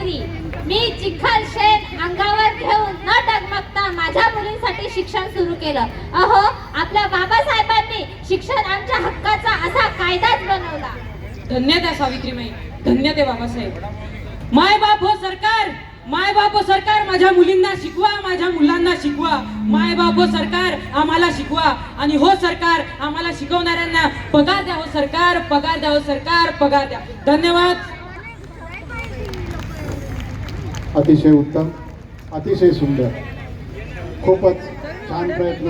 सावित्री, मी चिखल शेण अंगावर घेऊन न डगमगता माझ्या मुलींसाठी शिक्षण सुरू केलं. अहो, आपल्या बाबासाहेबांनी शिक्षण आमच्या हक्काचा असा कायदाच बनवला. धन्य त्या सावित्रीमाई, धन्य ते बाबासाहेब. माय बाप हो सरकार, माय बाप हो सरकार, माझ्या मुलींना शिकवा, माझ्या मुलांना शिकवा. माय बाप हो सरकार, आम्हाला शिकवा. आणि हो सरकार, आम्हाला शिकवणाऱ्यांना पगार द्या. हो सरकार, पगार द्या. हो सरकार, पगार द्या. धन्यवाद. अतिशय उत्तम, अतिशय सुंदर, खूपच छान प्रयत्न.